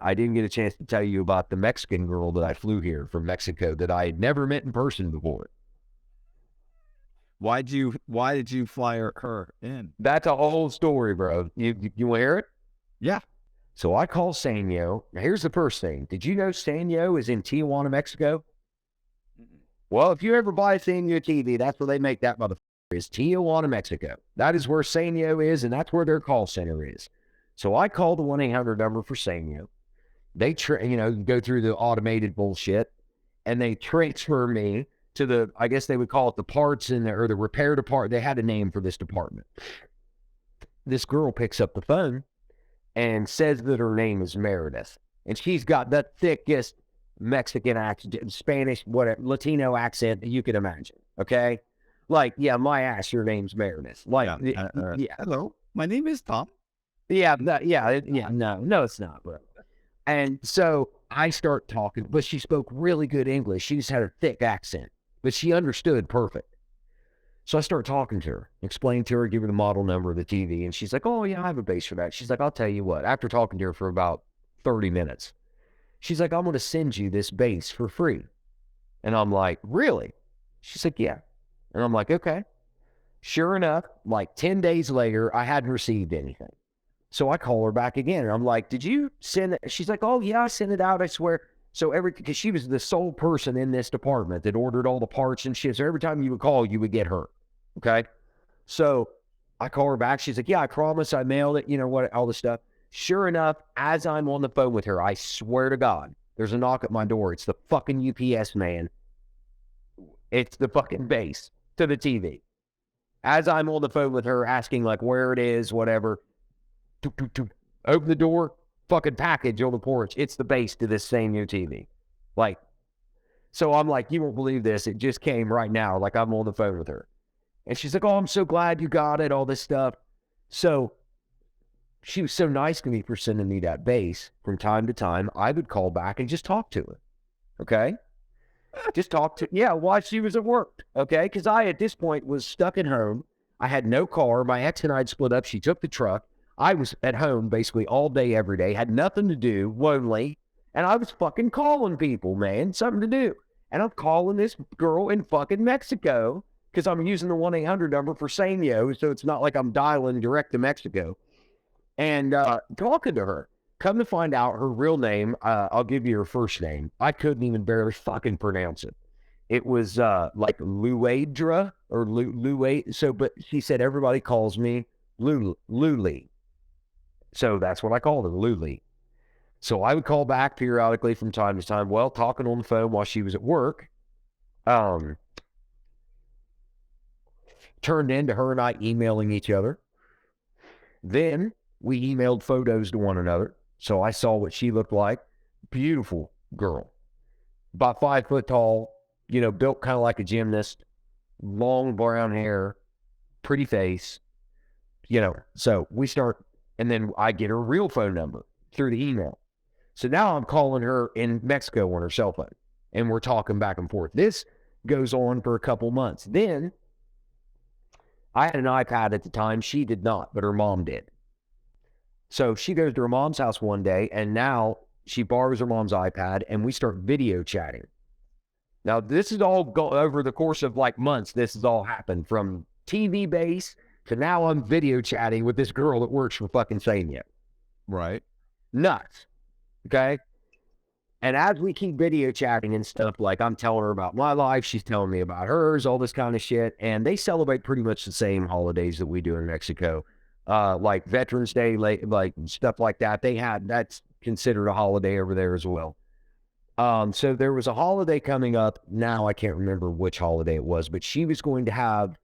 I didn't get a chance to tell you about the Mexican girl that I flew here from Mexico that I had never met in person before. Why did you fly her in? That's a whole story, bro. You want to hear it? Yeah. So I call Sanyo. Now, here's the first thing. Did you know Sanyo is in Tijuana, Mexico? Well, if you ever buy a Sanyo TV, that's where they make that motherfucker, is Tijuana, Mexico. That is where Sanyo is, and that's where their call center is. So I call the 1-800 number for Sanyo. They, go through the automated bullshit, and they transfer me to the, I guess they would call it the parts or the repair department. They had a name for this department. This girl picks up the phone and says that her name is Meredith. And she's got the thickest Mexican accent, Spanish, whatever, Latino accent that you could imagine. Okay? Like, yeah, my ass, your name's Meredith. Like, yeah. Hello, my name is Tom. Yeah, no, it's not, bro. And so I start talking, but she spoke really good English. She just had a thick accent, but she understood perfect. So I start talking to her, explain to her, give her the model number of the TV. And she's like, oh, yeah, I have a base for that. She's like, I'll tell you what, after talking to her for about 30 minutes, she's like, I'm going to send you this base for free. And I'm like, really? She's like, yeah. And I'm like, okay. Sure enough, like 10 days later, I hadn't received anything. So I call her back again, and I'm like, did you send it? She's like, oh, yeah, I sent it out, I swear. So because she was the sole person in this department that ordered all the parts and shit. So every time you would call, you would get her. Okay? So I call her back. She's like, yeah, I promise I mailed it, all this stuff. Sure enough, as I'm on the phone with her, I swear to God, there's a knock at my door. It's the fucking UPS man. It's the fucking base to the TV. As I'm on the phone with her, asking like where it is, whatever, open the door, fucking package on the porch. It's the base to this same new TV. Like, so I'm like, you won't believe this. It just came right now. Like, I'm on the phone with her. And she's like, oh, I'm so glad you got it, all this stuff. So she was so nice to me for sending me that base. From time to time, I would call back and just talk to her. Okay? Just talk to, while she was at work. Okay? Because I, at this point, was stuck at home. I had no car. My ex and I had split up. She took the truck. I was at home basically all day, every day, had nothing to do, lonely, and I was fucking calling people, man, something to do. And I'm calling this girl in fucking Mexico because I'm using the 1-800 number for Sanyo, so it's not like I'm dialing direct to Mexico. And talking to her. Come to find out her real name, I'll give you her first name. I couldn't even barely fucking pronounce it. It was like Luedra or Luade. So, but she said everybody calls me Luli. So that's what I called her, Luli. So I would call back periodically from time to time, talking on the phone while she was at work. Turned into her and I emailing each other. Then we emailed photos to one another. So I saw what she looked like. Beautiful girl. About 5 foot tall, built kind of like a gymnast. Long brown hair, pretty face. So we start, and then I get her real phone number through the email. So now I'm calling her in Mexico on her cell phone, and we're talking back and forth. This goes on for a couple months. Then I had an iPad at the time. She did not, but her mom did. So she goes to her mom's house one day, and now she borrows her mom's iPad, and we start video chatting. Now, this is all over the course of like months. This has all happened from TV base to now I'm video chatting with this girl that works for fucking Sanyo. Right. Nuts. Okay? And as we keep video chatting and stuff, like I'm telling her about my life, she's telling me about hers, all this kind of shit. And they celebrate pretty much the same holidays that we do in Mexico. Like Veterans Day, like stuff like that. That's considered a holiday over there as well. So there was a holiday coming up. Now I can't remember which holiday it was, but she was going to have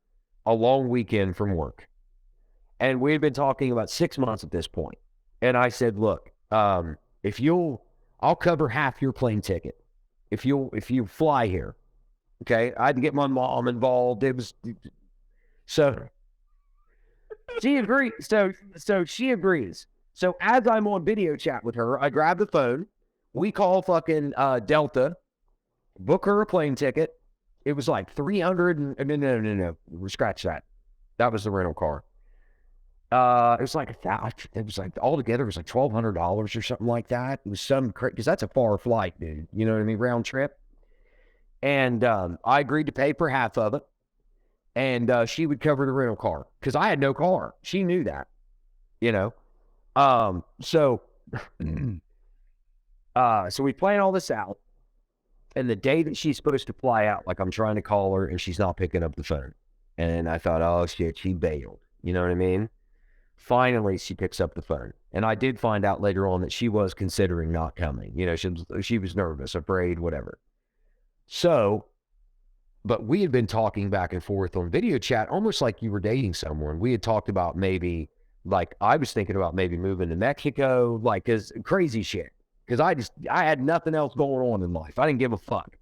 a long weekend from work. And we had been talking about 6 months at this point. And I said, look, I'll cover half your plane ticket if you fly here. Okay. I had to get my mom involved. So she agreed. So she agrees. So as I'm on video chat with her, I grab the phone. We call fucking Delta, book her a plane ticket. It was like 300 no. Scratch that. That was the rental car. It was like it was like altogether, it was like $1,200 or something like that. It was some because that's a far flight, dude. You know what I mean? Round trip. And I agreed to pay for half of it, and she would cover the rental car because I had no car. She knew that, you know. So so we plan all this out, and the day that she's supposed to fly out, like I'm trying to call her and she's not picking up the phone, and I thought, oh shit, she bailed. You know what I mean? Finally, she picks up the phone, and I did find out later on that she was considering not coming. You know, she was nervous, afraid, whatever. So, but we had been talking back and forth on video chat, almost like you were dating someone. We had talked about maybe, like, I was thinking about maybe moving to Mexico, like, cause crazy shit. Cause I had nothing else going on in life. I didn't give a fuck.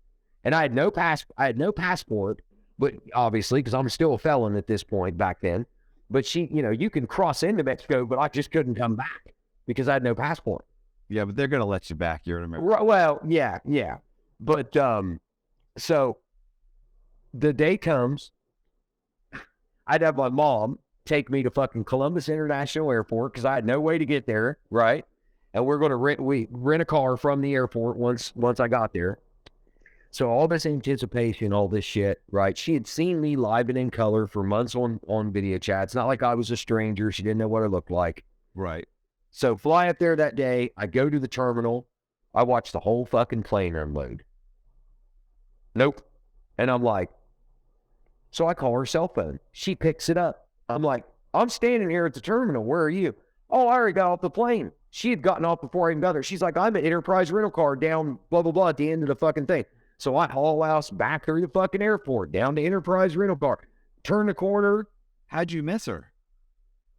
And I had no passport, but obviously, cause I'm still a felon at this point back then. But she, you know, you can cross into Mexico, but I just couldn't come back because I had no passport. Yeah, but they're gonna let you back. You're an American. Well, yeah. But, so the day comes, I'd have my mom take me to fucking Columbus International Airport because I had no way to get there, right? And we're going to rent a car from the airport once I got there. So all this anticipation, all this shit, right? She had seen me live and in color for months on video chat. It's not like I was a stranger. She didn't know what I looked like. Right. So fly up there that day. I go to the terminal. I watch the whole fucking plane unload. Nope. And I'm like, so I call her cell phone. She picks it up. I'm like, I'm standing here at the terminal. Where are you? Oh, I already got off the plane. She had gotten off before I even got there. She's like, I'm at Enterprise Rental Car down, blah, blah, blah, at the end of the fucking thing. So I haul ass back through the fucking airport, down to Enterprise Rental Car, turn the corner. How'd you miss her?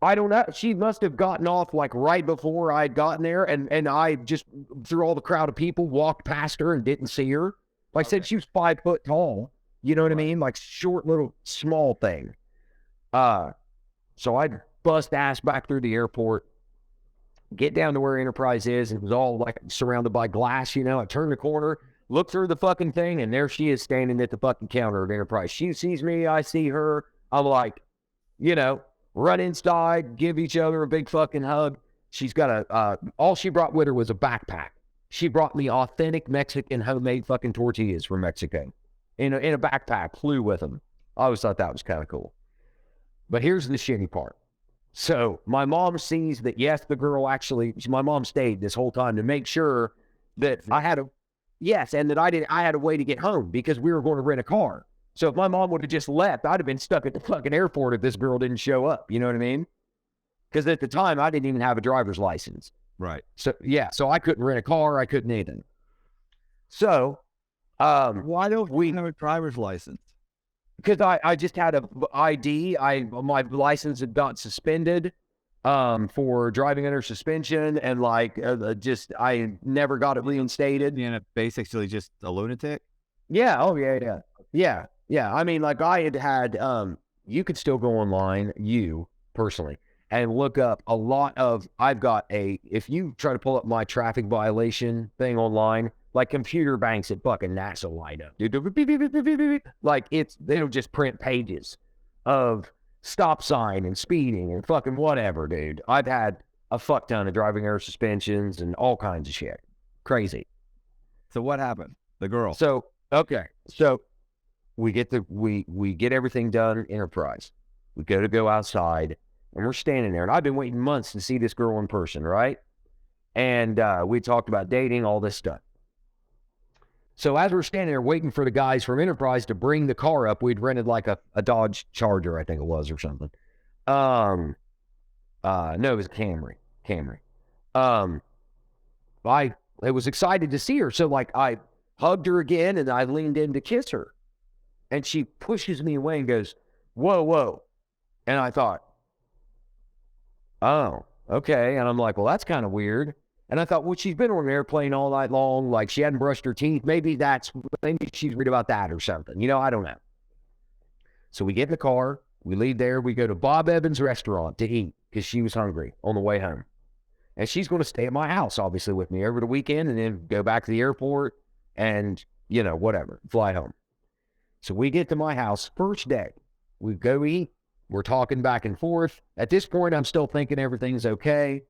I don't know. She must have gotten off like right before I'd gotten there. And I just, through all the crowd of people, walked past her and didn't see her. Like I said, she was 5 foot tall. You know what I mean? Like short, little, small thing. So I'd bust ass back through the airport, get down to where Enterprise is, and it was all like surrounded by glass, you know. I turn the corner, look through the fucking thing, and there she is standing at the fucking counter of Enterprise. She sees me, I see her. I'm like, you know, run inside, give each other a big fucking hug. She's got all she brought with her was a backpack. She brought me authentic Mexican homemade fucking tortillas from Mexico in a backpack, flew with them. I always thought that was kind of cool. But here's the shitty part. So my mom sees that, yes, the girl actually, my mom stayed this whole time to make sure that I had and that I had a way to get home because we were going to rent a car. So if my mom would have just left, I'd have been stuck at the fucking airport if this girl didn't show up. You know what I mean? Because at the time, I didn't even have a driver's license. Right. So, yeah, so I couldn't rent a car. I couldn't anything. So, why don't we have a driver's license? Because I just had a ID. My license had got suspended for driving under suspension, and like I never got it reinstated. And basically just a lunatic. Yeah. Oh yeah. I mean, like I had you could still go online, you personally, and look up a lot of. If you try to pull up my traffic violation thing online. Like computer banks at fucking NASA light up, dude. Like they'll just print pages of stop sign and speeding and fucking whatever, dude. I've had a fuck ton of driving error suspensions and all kinds of shit. Crazy. So what happened? The girl. So, okay. So we get we get everything done, Enterprise. We go outside and we're standing there. And I've been waiting months to see this girl in person, right? And we talked about dating, all this stuff. So as we're standing there waiting for the guys from Enterprise to bring the car up, we'd rented like a Dodge Charger, I think it was, or something. No, it was a Camry. I was excited to see her. So like I hugged her again and I leaned in to kiss her. And she pushes me away and goes, whoa. And I thought, oh, okay. And I'm like, well, that's kind of weird. And I thought, well, she's been on an airplane all night long. Like she hadn't brushed her teeth. Maybe she's worried about that or something. You know, I don't know. So we get in the car. We leave there. We go to Bob Evans' restaurant to eat because she was hungry on the way home. And she's going to stay at my house, obviously, with me over the weekend and then go back to the airport and, you know, whatever, fly home. So we get to my house first day. We go eat. We're talking back and forth. At this point, I'm still thinking everything's okay.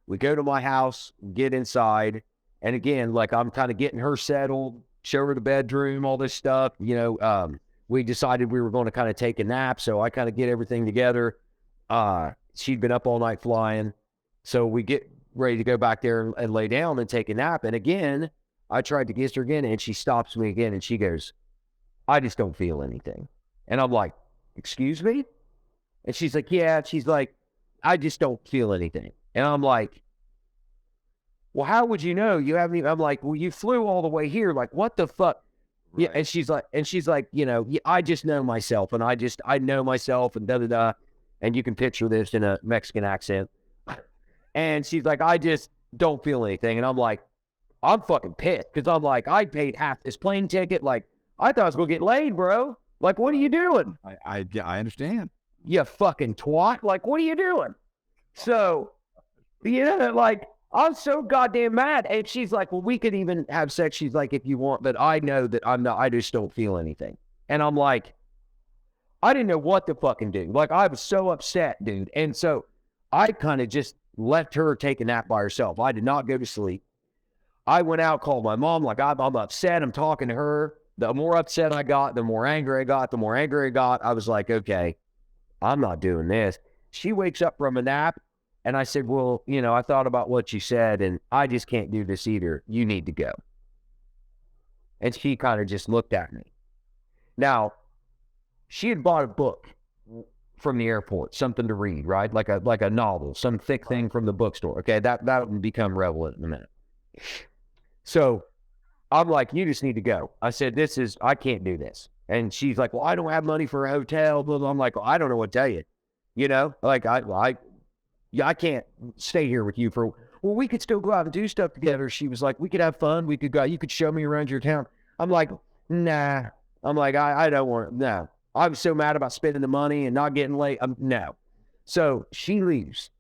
We go to my house, get inside. And again, like I'm kind of getting her settled, show her the bedroom, all this stuff. We decided we were going to kind of take a nap. So I kind of get everything together. She'd been up all night flying. So we get ready to go back there and lay down and take a nap. And again, I tried to kiss her again and she stops me again and she goes, I just don't feel anything. And I'm like, excuse me? And she's like, yeah. She's like, I just don't feel anything. And I'm like, well, how would you know? You haven't even, I'm like, well, you flew all the way here. Like, what the fuck? Right. Yeah. And she's like, I just know myself and I know myself and da da da. And you can picture this in a Mexican accent. And she's like, I just don't feel anything. And I'm like, I'm fucking pissed. Cause I'm like, I paid half this plane ticket. Like, I thought I was going to get laid, bro. Like, what are you doing? I understand. You fucking twat. Like, what are you doing? So, like, I'm so goddamn mad. And she's like, well, we could even have sex. She's like, if you want, but I know that I just don't feel anything. And I'm like, I didn't know what to fucking do. Like, I was so upset, dude. And so I kind of just left her take a nap by herself. I did not go to sleep. I went out, called my mom. Like, I'm upset. I'm talking to her. The more upset I got, the more angry I got. The more angry I got, I was like, okay, I'm not doing this. She wakes up from a nap. And I said, well, I thought about what you said, and I just can't do this either. You need to go. And she kind of just looked at me. Now, she had bought a book from the airport, something to read, right? Like a novel, some thick thing from the bookstore. Okay, that would become relevant in a minute. So I'm like, you just need to go. I said, I can't do this. And she's like, well, I don't have money for a hotel. Blah, blah. I'm like, well, I don't know what to tell you. Like I can't stay here with you well, we could still go out and do stuff together. She was like, we could have fun. We could go, you could show me around your town. I'm like, nah. I'm like, I don't want, no. I'm so mad about spending the money and not getting late. No. So she leaves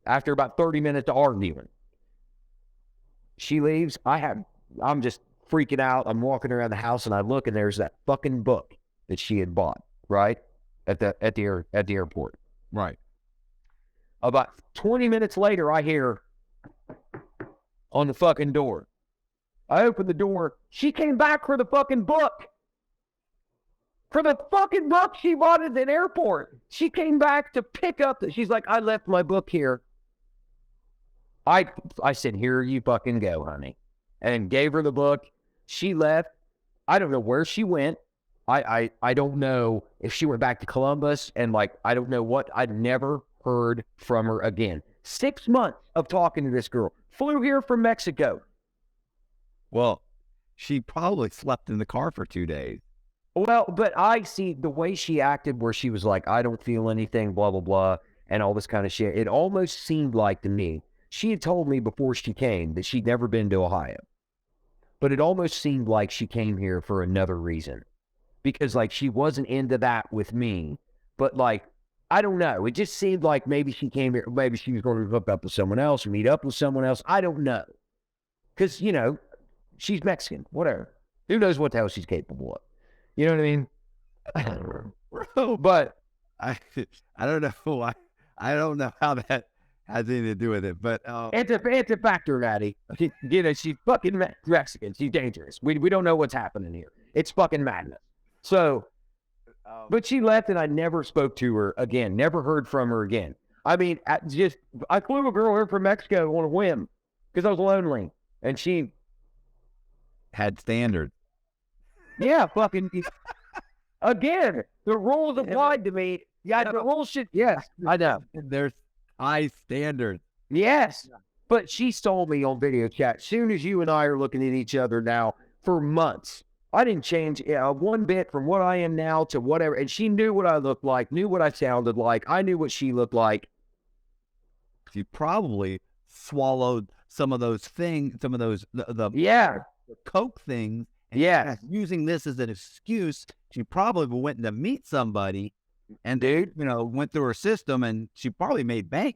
after about 30 minutes of arguing. She leaves. I'm just freaking out. I'm walking around the house and I look and there's that fucking book that she had bought, right? At the airport. Right. About 20 minutes later, I hear on the fucking door. I open the door. She came back for the fucking book. For the fucking book she bought at an airport. She came back to pick up she's like, I left my book here. I said, here you fucking go, honey. And gave her the book. She left. I don't know where she went. I don't know if she went back to Columbus and I don't know what. I'd never heard from her again. 6 months of talking to this girl. Flew here from Mexico. Well, she probably slept in the car for 2 days. Well, but I see the way she acted where she was like, I don't feel anything, blah, blah, blah, and all this kind of shit. It almost seemed like to me, she had told me before she came that she'd never been to Ohio. But it almost seemed like she came here for another reason. Because she wasn't into that with me. But I don't know. It just seemed like maybe she came here, maybe she was going to hook up with someone else or meet up with someone else. I don't know. Because, she's Mexican, whatever. Who knows what the hell she's capable of? You know what I mean? Bro, but I don't know. I don't know how that has anything to do with it, but it's a factor, Natty. She's fucking Mexican. She's dangerous. We don't know what's happening here. It's fucking madness. So, but she left and I never spoke to her again. Never heard from her again. I mean, I flew a girl here from Mexico on a whim because I was lonely, and she had standards. Yeah, fucking. Again, the rules applied to me. Yeah, the rules should. Yes, I know. There's high standards. Yes, but she told me on video chat. Soon as you and I are looking at each other now for months, I didn't change one bit from what I am now to whatever. And she knew what I looked like, knew what I sounded like. I knew what she looked like. She probably swallowed some of those things, the coke things. And using this as an excuse, she probably went to meet somebody and went through her system and she probably made bank.